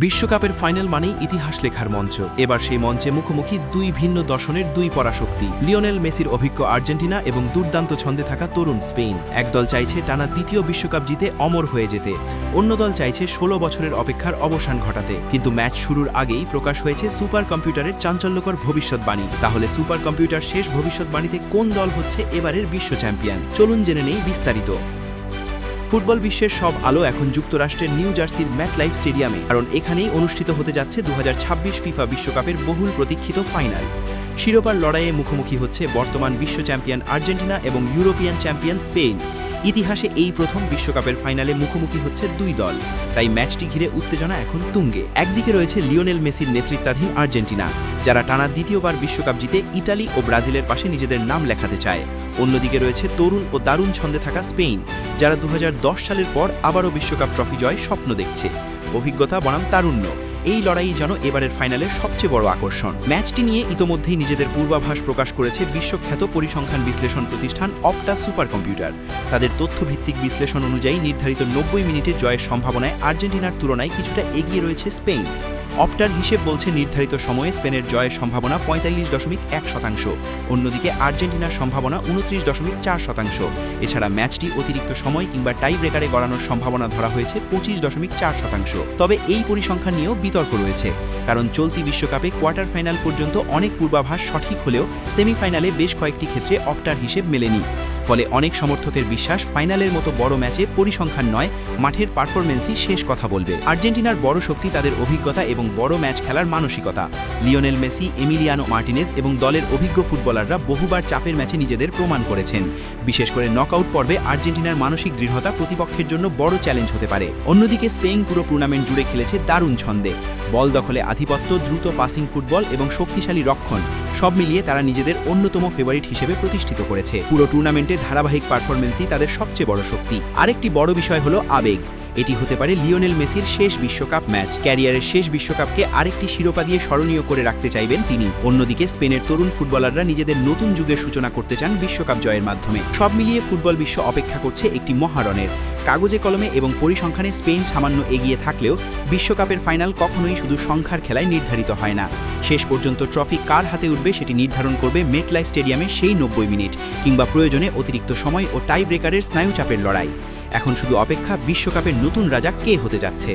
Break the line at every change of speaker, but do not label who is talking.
বিশ্বকাপের ফাইনাল মানেই ইতিহাস লেখার মঞ্চ। এবার সেই মঞ্চে মুখোমুখি দুই ভিন্ন দর্শনের দুই পরাশক্তি, লিওনেল মেসির অভিজ্ঞ আর্জেন্টিনা এবং দুর্দান্ত ছন্দে থাকা তরুণ স্পেন। একদল চাইছে টানা দ্বিতীয় বিশ্বকাপ জিতে অমর হয়ে যেতে, অন্য দল চাইছে 16 বছরের অপেক্ষার অবসান ঘটাতে। কিন্তু ম্যাচ শুরুর আগেই প্রকাশ হয়েছে সুপার কম্পিউটারের চাঞ্চল্যকর ভবিষ্যৎবাণী। তাহলে সুপার কম্পিউটার শেষ ভবিষ্যৎবাণীতে কোন দল হচ্ছে এবারের বিশ্ব চ্যাম্পিয়ন? চলুন জেনে নেই বিস্তারিত। ফুটবল বিশ্বের সব আলো এখন যুক্তরাষ্ট্রের নিউ জার্সির ম্যাটলাইফ স্টেডিয়ামে, কারণ এখানেই অনুষ্ঠিত হতে যাচ্ছে 2026 ফিফা বিশ্বকাপের বহুল প্রতীক্ষিত ফাইনাল। শিরোপার লড়াইয়ে মুখোমুখি হচ্ছে বর্তমান বিশ্ব চ্যাম্পিয়ন আর্জেন্টিনা এবং ইউরোপিয়ান চ্যাম্পিয়ন স্পেন। ইতিহাসে এই প্রথম বিশ্বকাপের ফাইনালে মুখোমুখি হচ্ছে দুই দল, তাই ম্যাচটি ঘিরে উত্তেজনা এখন তুঙ্গে। একদিকে রয়েছে লিওনেল মেসির নেতৃত্বাধীন আর্জেন্টিনা, যারা টানা দ্বিতীয়বার বিশ্বকাপ জিতে ইটালি ও ব্রাজিলের পাশে নিজেদের নাম লেখাতে চায়। অন্যদিকে রয়েছে তরুণ ও দারুণ ছন্দে থাকা স্পেন, যারা 2010 সালের পর আবারও বিশ্বকাপ ট্রফি জয় স্বপ্ন দেখছে। অভিজ্ঞতা বনাম তারুণ্য, এই লড়াই যেন এবারের ফাইনালের সবচেয়ে বড় আকর্ষণ। ম্যাচটি নিয়ে ইতোমধ্যেই নিজেদের পূর্বাভাস প্রকাশ করেছে বিশ্বখ্যাত পরিসংখ্যান বিশ্লেষণ প্রতিষ্ঠান অপটা সুপার কম্পিউটার। তাদের তথ্যভিত্তিক বিশ্লেষণ অনুযায়ী নির্ধারিত 90 মিনিটে জয়ের সম্ভাবনায় আর্জেন্টিনার তুলনায় কিছুটা এগিয়ে রয়েছে স্পেন। অপটার হিসেব বলছে নির্ধারিত সময়ে স্পেনের জয়ের সম্ভাবনা 45.1%, অন্যদিকে আর্জেন্টিনার সম্ভাবনা 29.4%। এছাড়া ম্যাচটি অতিরিক্ত সময় কিংবা টাই ব্রেকারে গড়ানোর সম্ভাবনা ধরা হয়েছে 25.4%। তবে এই পরিসংখ্যান নিয়েও বিতর্ক রয়েছে, কারণ চলতি বিশ্বকাপে কোয়ার্টার ফাইনাল পর্যন্ত অনেক পূর্বাভাস সঠিক হলেও সেমিফাইনালে বেশ কয়েকটি ক্ষেত্রে অপটার হিসেব মেলেনি। ফলে অনেক সমর্থকের বিশ্বাস ফাইনালের মতো বড় ম্যাচে পরিসংখ্যান নয়, মাঠের পারফরমেন্সই শেষ কথা বলবে। আর্জেন্টিনার বড় শক্তি তাদের অভিজ্ঞতা এবং বড় ম্যাচ খেলার মানসিকতা। লিওনেল মেসি, এমিলিয়ানো মার্টিনেজ এবং দলের অভিজ্ঞ ফুটবলাররা বহুবার চাপের ম্যাচে নিজেদের প্রমাণ করেছেন। বিশেষ করে নকআউট পর্বে আর্জেন্টিনার মানসিক দৃঢ়তা প্রতিপক্ষের জন্য বড় চ্যালেঞ্জ হতে পারে। অন্যদিকে স্পেন পুরো টুর্নামেন্ট জুড়ে খেলেছে দারুণ ছন্দে। বল দখলে আধিপত্য, দ্রুত পাসিং ফুটবল এবং শক্তিশালী রক্ষণ, সব মিলিয়ে তারা নিজেদের অন্যতম ফেভারিট হিসেবে প্রতিষ্ঠিত করেছে। পুরো টুর্নামেন্টে ধারাবাহিক পারফরমেন্সই তাদের সবচেয়ে বড় শক্তি। আরেকটি বড় বিষয় হলো আবেগ। এটি হতে পারে লিওনেল মেসির শেষ বিশ্বকাপ ম্যাচ। ক্যারিয়ারের শেষ বিশ্বকাপকে আরেকটি শিরোপা দিয়ে স্মরণীয় করে রাখতে চাইবেন তিনি। অন্যদিকে স্পেনের তরুণ ফুটবলাররা নিজেদের নতুন যুগের সূচনা করতে চান বিশ্বকাপ জয়ের মাধ্যমে। সব মিলিয়ে ফুটবল বিশ্ব অপেক্ষা করছে একটি মহারণের। কাগজে কলমে এবং পরিসংখ্যানে স্পেন সামান্য এগিয়ে থাকলেও বিশ্বকাপের ফাইনাল কখনোই শুধু সংখ্যার খেলায় নির্ধারিত হয় না। শেষ পর্যন্ত ট্রফি কার হাতে উঠবে সেটি নির্ধারণ করবে মেটলাইফ স্টেডিয়ামে সেই 90 মিনিট, কিংবা প্রয়োজনে অতিরিক্ত সময় ও টাই ব্রেকারের স্নায়ুচাপের লড়াই। এখন শুধু অপেক্ষা বিশ্বকাপের নতুন রাজা কে হতে যাচ্ছে।